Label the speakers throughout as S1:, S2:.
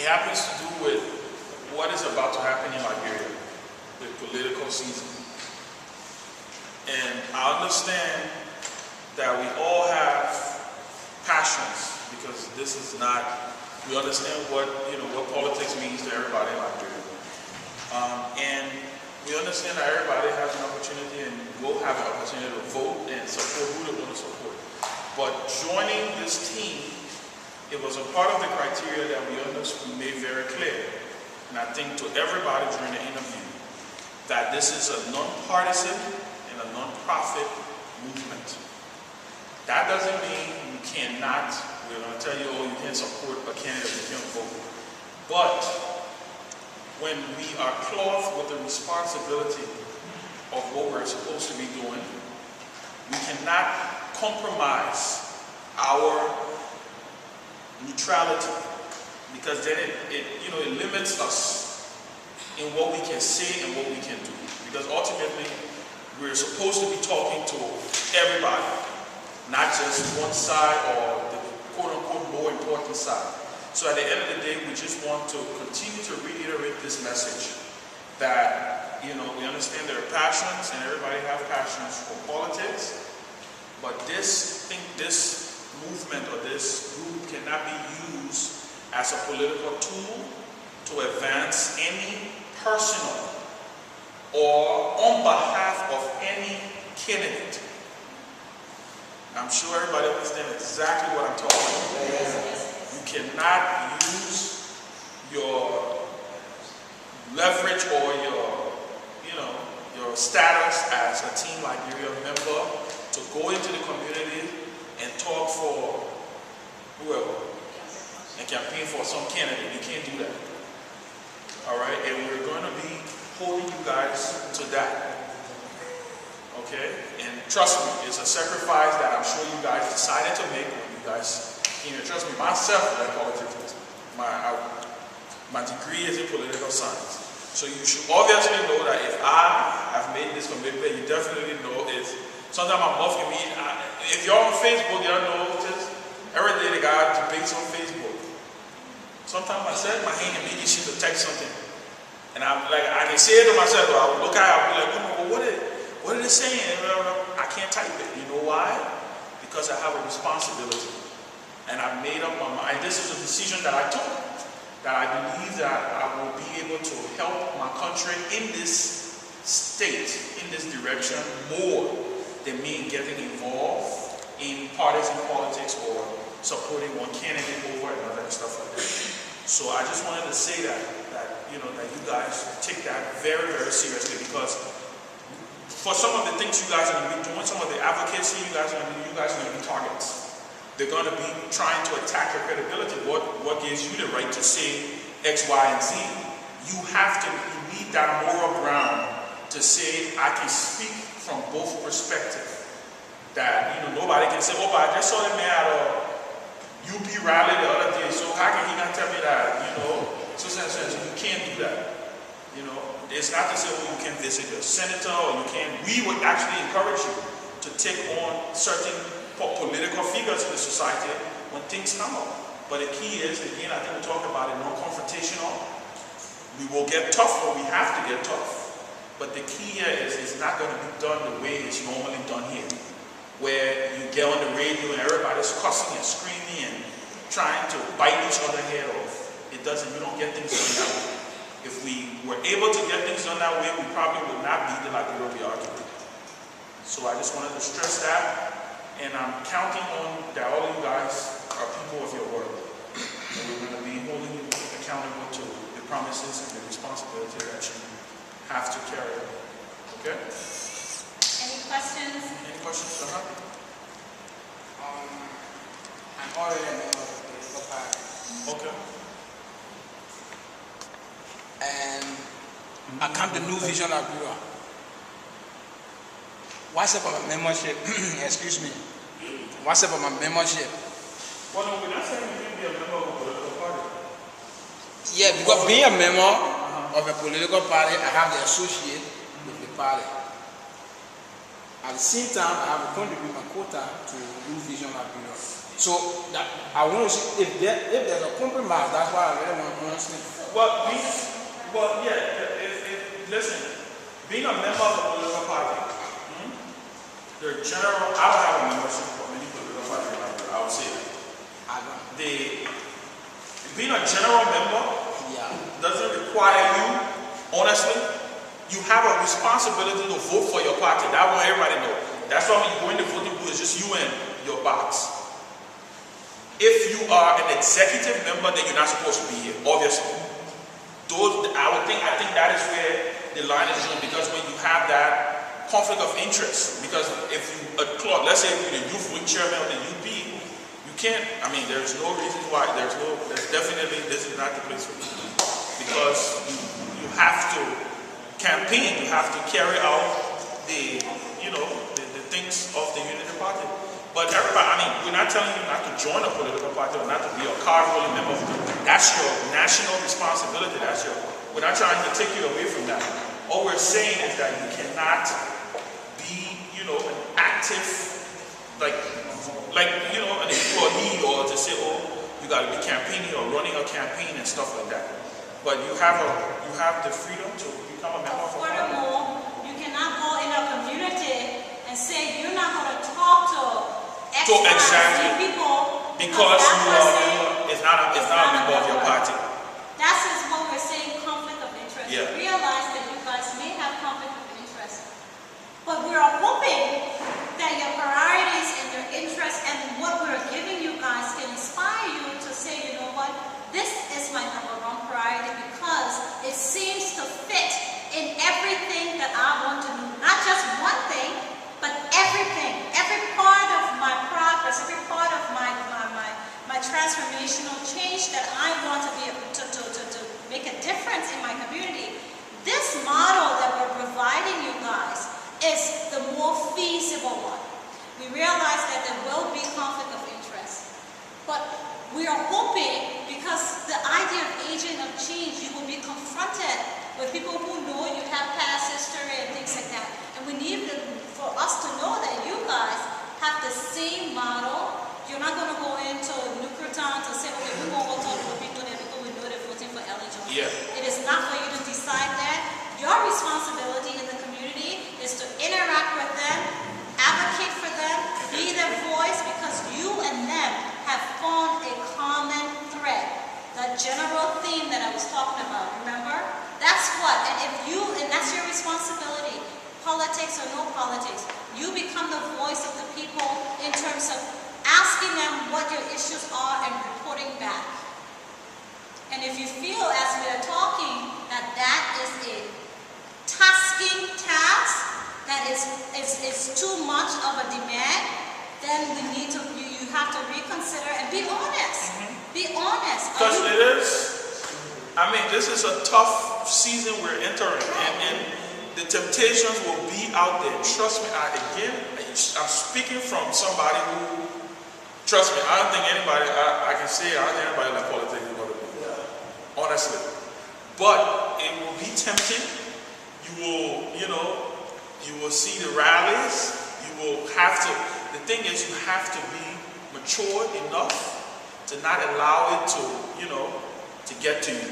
S1: happens to do with what is about to happen in Liberia, the political season. And I understand that we all have passions, because this is not, we understand what politics means to everybody in Liberia. And we understand that everybody has an opportunity and will have an opportunity to vote and support who they want to support. But joining this team, it was a part of the criteria that we made very clear. And I think to everybody during the interview, that this is a non-partisan and a non-profit movement. That doesn't mean you cannot, we're going to tell you, oh, you can't support a candidate, you can't vote. But when we are clothed with the responsibility of what we're supposed to be doing, we cannot compromise our neutrality, because then it limits us in what we can say and what we can do. Because ultimately, we're supposed to be talking to everybody, not just one side or the quote-unquote more important side. So at the end of the day, we just want to continue to reiterate this message that, we understand there are passions and everybody has passions for politics, but this movement or this group cannot be used as a political tool to advance any personal or on behalf of any candidate. I'm sure everybody understands exactly what I'm talking about. You cannot use your leverage or your status as a Team Liberia member to go into the community and talk for whoever and campaign for some candidate. You can't do that. All right, and we're going to be holding you guys to that. Okay, and trust me, it's a sacrifice that I'm sure you guys decided to make when you guys came here. Trust me, myself, like politics, my degree is in political science. So you should obviously know that if I have made this commitment, you definitely know it's sometimes I'm off me. If you're on Facebook, you don't know just every day the guy debates on Facebook. Sometimes I set my hand immediately to text something, and I'm like, I can say it to myself. I would look at it, I'll be like, come on, what are they saying? I can't type it. You know why? Because I have a responsibility, and I made up my mind. This is a decision that I took, that I believe that I will be able to help my country in this state, in this direction, more than me getting involved in partisan politics or supporting one candidate over another and stuff like that. So I just wanted to say that you guys take that very, very seriously, because for some of the things you guys are going to be doing, some of the advocacy you guys are going to be targets. They're going to be trying to attack your credibility. What gives you the right to say X, Y, and Z? You need that moral ground to say, I can speak from both perspectives. That, nobody can say, oh, but I just saw the man at a UP rally the other day, so how can he not tell me that, so you can't do that. It's not to say, oh, you can't visit your senator, or you can't. We would actually encourage you to take on certain political figures in the society when things come up. But the key is, again, I think we talked about it, non-confrontational. We will get tough when we have to get tough. But the key here is it's not going to be done the way it's normally done here, where you get on the radio and everybody's cussing and screaming and trying to bite each other head off. You don't get things done that way. If we were able to get things done that way, we probably would not be the Liberia we are today. So I just wanted to stress that, and I'm counting on that all of you guys are people of your word. And we're going to be holding you accountable to the promises and the responsibility that you have to carry. Okay?
S2: Any questions?
S1: Any questions?
S3: I'm already a member of the political party.
S1: Okay.
S3: And I come to New Vision Liberia. What's up about my membership? Excuse me. What's up about my membership?
S1: Well, no, we're not saying you can be a member of a political party.
S3: Yeah, because being a member of a political party, I have to associate with the party. At the same time, I have to contribute my quota to New Vision Liberia. So that I want to see if there's a compromise. That's why I really want to understand.
S1: Well, listen, being a member of a political party, the general, I don't have a membership for many political parties, I would say that.
S3: I don't.
S1: Being a general member doesn't require you, honestly, you have a responsibility to vote for your party. That one everybody know. That's why when you go in the voting booth, it's just you and your box. If you are an executive member, then you're not supposed to be here, obviously. I think that is where the line is drawn, because when you have that conflict of interest, because if you, let's say you're the youth wing chairman of the UP, you can't, I mean, there's no reason why, there's definitely, this is not the place for you. Because you have to campaign, you have to carry out the things of the Unity Party. But everybody, I mean, we're not telling you not to join a political party or not to be a card-holding member of it. That's your national responsibility. We're not trying to take you away from that. All we're saying is that you cannot be, an active, like, an employee, or to say, oh, you got to be campaigning or running a campaign and stuff like that. But you have the freedom to become a member of a party.
S2: Furthermore, you cannot go in a community and say you're not going to talk to
S1: exactly
S2: people
S1: because it's not a member of your party.
S2: That is what we're saying, conflict of interest.
S1: Yeah.
S2: Realize that you guys may have conflict of interest, but we are hoping that your priorities and your interests and what we're giving you guys can inspire you to say, you know what, this is my number one priority because it seems to fit in everything that I want to do. Not just one thing, but everything, every part of my progress, every part of my transformational change that I want to be able to make a difference in my community. This model that we're providing you guys is the more feasible one. We realize that there will be conflict of interest, but we are hoping, because the idea of agent of change, you will be confronted with people who know you have past history and things like that. And we need for us to know that you guys have the same model. You're not going to go into Newtown to say, okay, we won't go talk to people there because we know they're voting for Ellen Johnson.
S1: Yeah.
S2: It is not for you to decide that. Your responsibility in the community is to interact with them, advocate for them, be their voice, because you and them have formed a common thread. The general theme that I was talking about, remember? That's what, and that's your responsibility. Politics or no politics, you become the voice of the people in terms of asking them what your issues are and reporting back. And if you feel, as we are talking, that is a tasking task, that is too much of a demand, then you have to reconsider and be honest. Be honest.
S1: Because this is a tough season we're entering, and the temptations will be out there. Trust me, I'm speaking from somebody who, trust me, I don't think anybody, I can say, I don't think anybody like politics is going to be, honestly. But it will be tempting. You will see the rallies. You will have to, the thing is, you have to be mature enough to not allow it to, to get to you.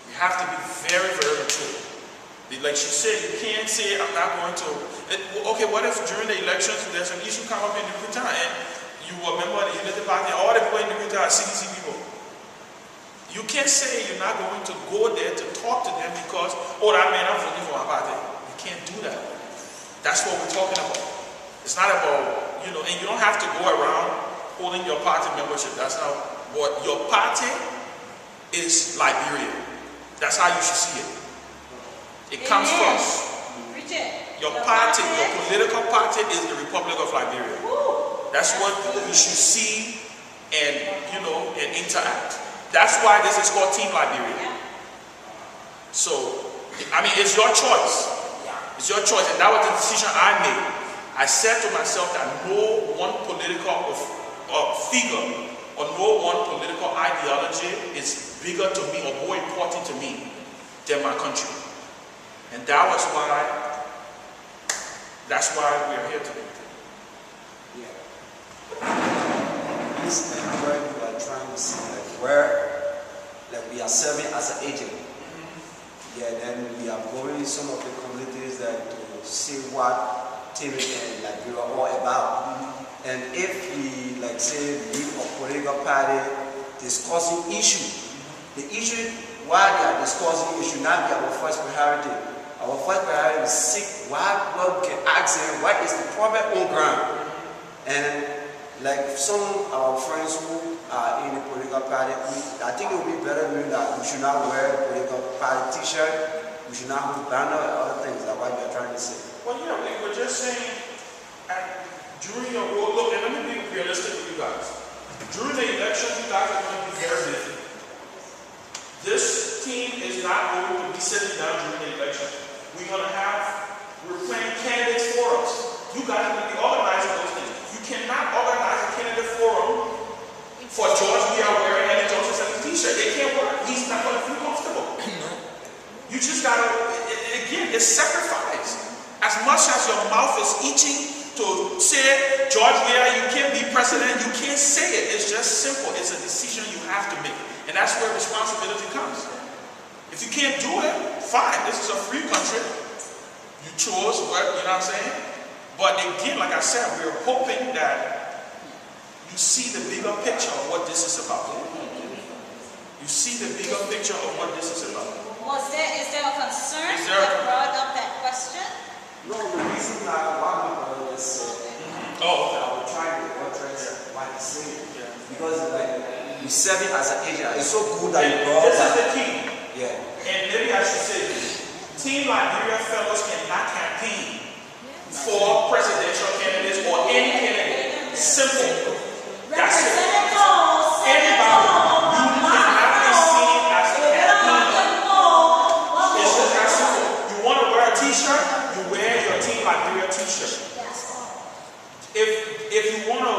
S1: You have to be very, very mature. Like she said, you can't say, I'm not going to. Okay, what if during the elections there's an issue come up in Newtown and you were a member of the Unity Party and all the people in Newtown are CDC people? You can't say you're not going to go there to talk to them because, oh, that man, I'm voting for my party. You can't do that. That's what we're talking about. It's not about, and you don't have to go around holding your party membership. That's not what your party is. Liberia. That's how you should see it. It comes first. Your party, your political party is the Republic of Liberia. That's what we should see and, and interact. That's why this is called Team Liberia. So, it's your choice. It's your choice. And that was the decision I made. I said to myself that no one political figure or no one political ideology is bigger to me or more important to me than my country. And that's why we are here today.
S3: Yeah.
S4: communities and where you are trying to see like where like we are serving as an agent. Yeah, then we are going in some of the communities that to see what TV and like we are all about. And if we like say leave a political party discussing issue, the issue why they are discussing it should not be our first priority. Our first priority is seek what we can ask them what is the problem on ground. And like some of our friends who are in the political party, I think it would be better knowing that we should not wear a political party t-shirt, we should not have banner and other things. That's what we are trying to say.
S1: Well, yeah, we're just saying, during your role, look, and let me be realistic with you guys. During the election, you guys are going to be very busy. This team is not going to be sitting down during the election. We're planning candidates forums. You guys are going to be organizing those things. You cannot organize a candidate forum for George we are wearing Andy Johnson t-shirt. It can't work. He's not going to feel comfortable. You just got to, again, it's sacrifice. As much as your mouth is itching to say, George Weah, you can't be president, you can't say it. It's just simple. It's a decision you have to make. And that's where responsibility comes. If you can't do it, fine. This is a free country. You chose what, you know what I'm saying? But again, like I said, we're hoping that you see the bigger picture of what this is about. You see the bigger picture of what this is about.
S2: Is there a concern that brought up that question?
S4: No, the reason why my brother just said, I will try to address what he's saying. Because like you serve it as an agent. It's so good that you brought
S1: this is the key.
S4: Yeah.
S1: And maybe I should say this. Team Liberia fellows cannot campaign for presidential candidates or any candidate. Simple. That's it. Anybody. You cannot be seen as a campaigner. It's just that simple. You want to wear a t-shirt, you wear your Team Liberia t-shirt. If you want to,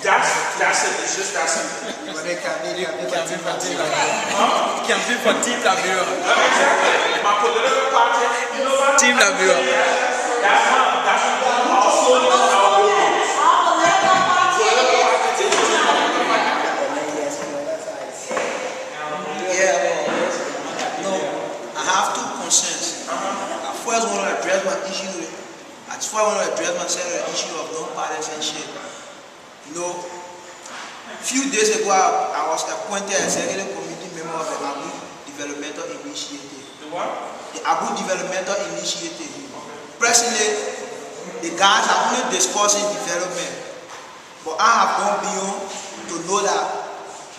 S1: that's it. It's just that simple.
S3: It can be for Team Liberia.
S1: Exactly. My political party, you know what?
S3: Team Liberia.
S1: That's one also our goals.
S5: No, I have two concerns. I first want to address my issue. I first want to address myself the issue of non-partisanship. You know, a few days ago I was appointed as executive committee member of the Abu Developmental Initiative.
S1: The what?
S5: The Abu Developmental Initiative. Presently, the guys are only discussing development, but I have gone beyond to know that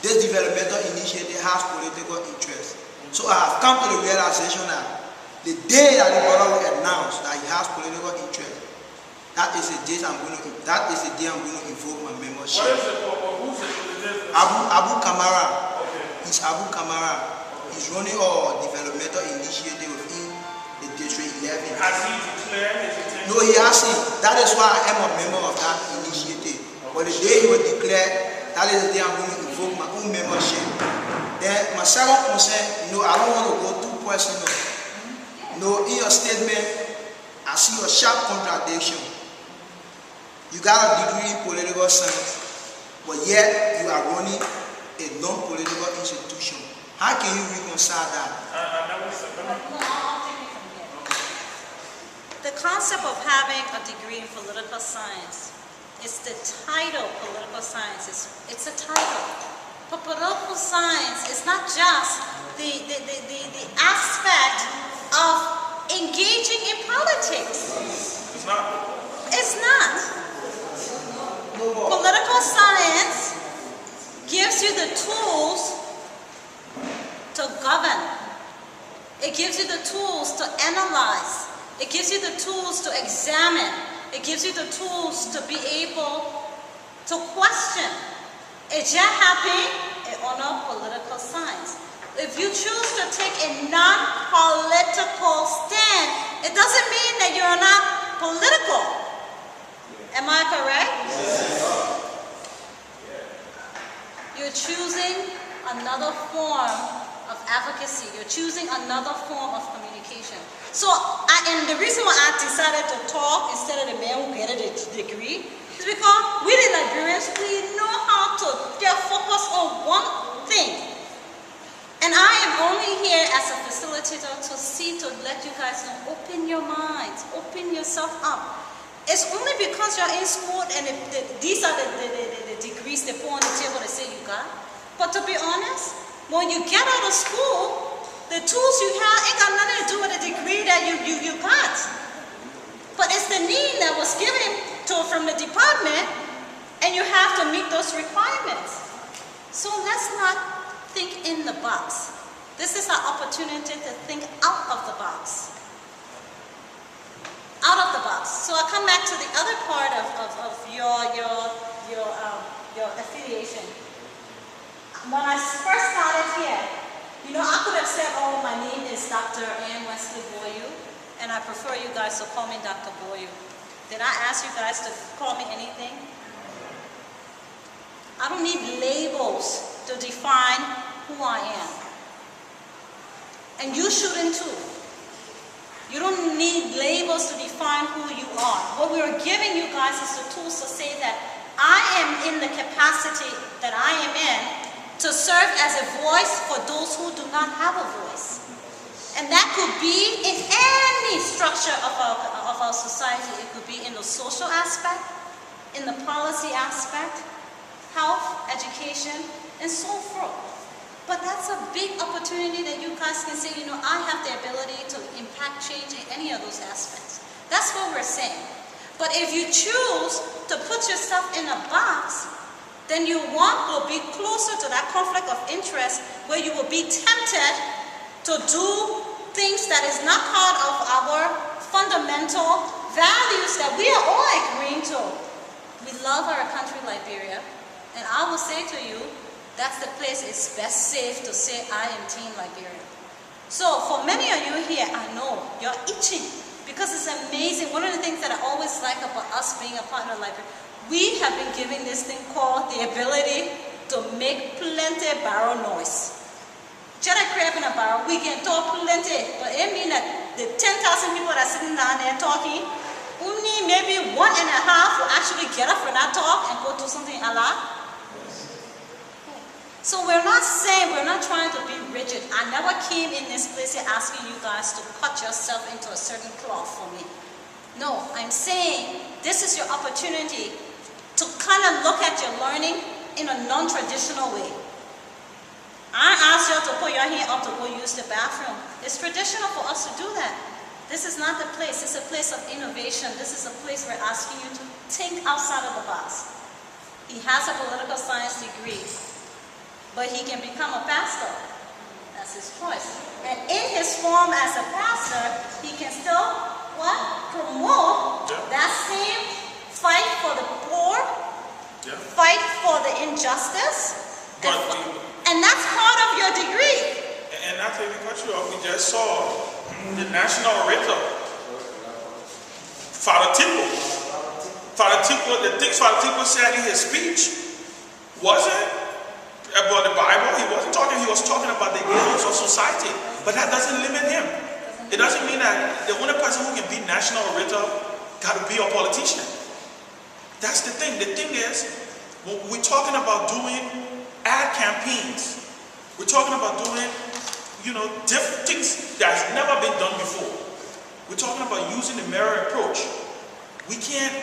S5: this developmental initiative has political interest. So I have come to the realization that the day that the brother will announce that he has political interest, that is the day I'm going to invoke my membership.
S1: What is it? Who's it?
S5: Abu Kamara.
S1: Okay.
S5: He's Abu Kamara. He's running a developmental initiative within the District 11.
S1: Has he declared his intention?
S5: No, he hasn't. That is why I am a member of that initiative. But the day he will declare, that is the day I'm going to invoke my own membership. Then my second concern, I don't want to go too personal. In your statement, I see a sharp contradiction. You got a degree in political science, but yet you are running a non-political institution. How can you reconcile that?
S2: The concept of having a degree in political science is the title. Political science it's a title. But political science is not just the aspect of engaging in politics.
S1: It's not.
S2: It's not. Political science gives you the tools to govern. It gives you the tools to analyze. It gives you the tools to examine. It gives you the tools to be able to question. It's just happening on a political science. If you choose to take a non-political stand, it doesn't mean that you're not political. Am I correct? You're choosing another form of advocacy. You're choosing another form of communication. So, and the reason why I decided to talk instead of the man who get a degree It's because we the Liberians, we know how to just focus on one thing. And I am only here as a facilitator to let you guys know, open your minds, open yourself up. It's only because you're in school and these are the degrees they put on the table to say you got. But to be honest, when you get out of school, the tools you have ain't got nothing to do with the degree that you got. But it's the need that was given from the department, and you have to meet those requirements. So let's not think in the box. This is our opportunity to think out of the box. Out of the box. So I come back to the other part of your affiliation. When I first started here, I could have said, oh, my name is Dr. Ann Wesley Boyu, and I prefer you guys to call me Dr. Boyu. Did I ask you guys to call me anything? I don't need labels to define who I am. And you shouldn't too. You don't need labels to define who you are. What we are giving you guys is the tools to say that I am in the capacity that I am in to serve as a voice for those who do not have a voice. And that could be in any structure of our society. It could be in the social aspect, in the policy aspect, health, education, and so forth. But that's a big opportunity that you guys can say, I have the ability to impact change in any of those aspects. That's what we're saying. But if you choose to put yourself in a box, then you will be closer to that conflict of interest where you will be tempted to do things that is not part of our fundamental values that we are all agreeing to. We love our country, Liberia, and I will say to you, that's the place it's best safe to say I am Team Liberia. So for many of you here, I know you're itching because it's amazing. One of the things that I always like about us being a partner of Liberia, we have been given this thing called the ability to make plenty barrel noise. Just like crab in a barrel, we can talk plenty, but it means that the 10,000 people that are sitting down there talking, only maybe 1.5 will actually get up from that talk and go do something a lot. So we're not trying to be rigid. I never came in this place here asking you guys to cut yourself into a certain cloth for me. No, I'm saying this is your opportunity to kind of look at your learning in a non-traditional way. I asked you to put your hand up to go use the bathroom. It's traditional for us to do that. This is not the place. It's a place of innovation. This is a place we're asking you to think outside of the box. He has a political science degree, but he can become a pastor. That's his choice. And in his form as a pastor, he can still, promote that same fight for the poor, fight for the injustice, and that's part of your degree.
S1: And not to even cut you off, we just saw the national orator, Father Tipo. The things Father Tipo said in his speech wasn't about the Bible. He was talking about the ills of society. But that doesn't limit him. It doesn't mean that the only person who can be national orator got to be a politician. That's the thing. The thing is, when we're talking about doing ad campaigns, we're talking about doing, different things that's never been done before. We're talking about using the mirror approach. We can't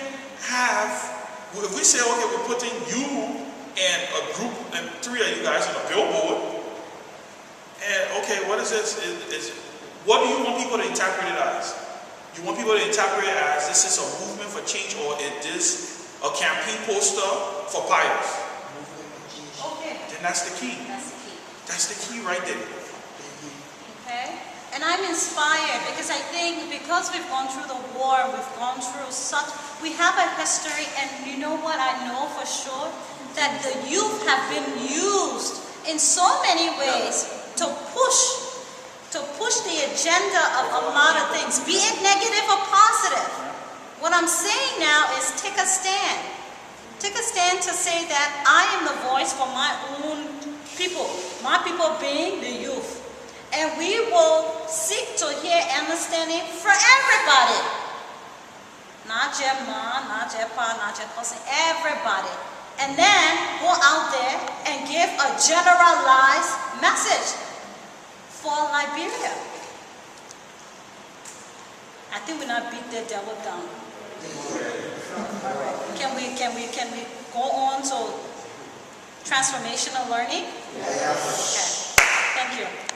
S1: if we say, okay, we're putting you and a group, and 3 of you guys on a billboard, and okay, what is this? What do you want people to interpret it as? You want people to interpret it as this is a movement for change, or is this a campaign poster for pilots?
S2: Okay.
S1: Then that's the key.
S2: That's the key.
S1: That's the key right there.
S2: Okay? And I'm inspired because I think because we've gone through the war, we've gone through we have a history, and you know what I know for sure? That the youth have been used in so many ways to push the agenda of a lot of things, be it negative or positive. What I'm saying now is take a stand. Take a stand to say that I am the voice for my own people being the youth. And we will seek to hear understanding for everybody. not your mom, not your pa, not your cousin, everybody. And then go out there and give a generalized message for Liberia. I think we not beat the devil down. All right. Can we go on to transformational learning? Okay. Thank you.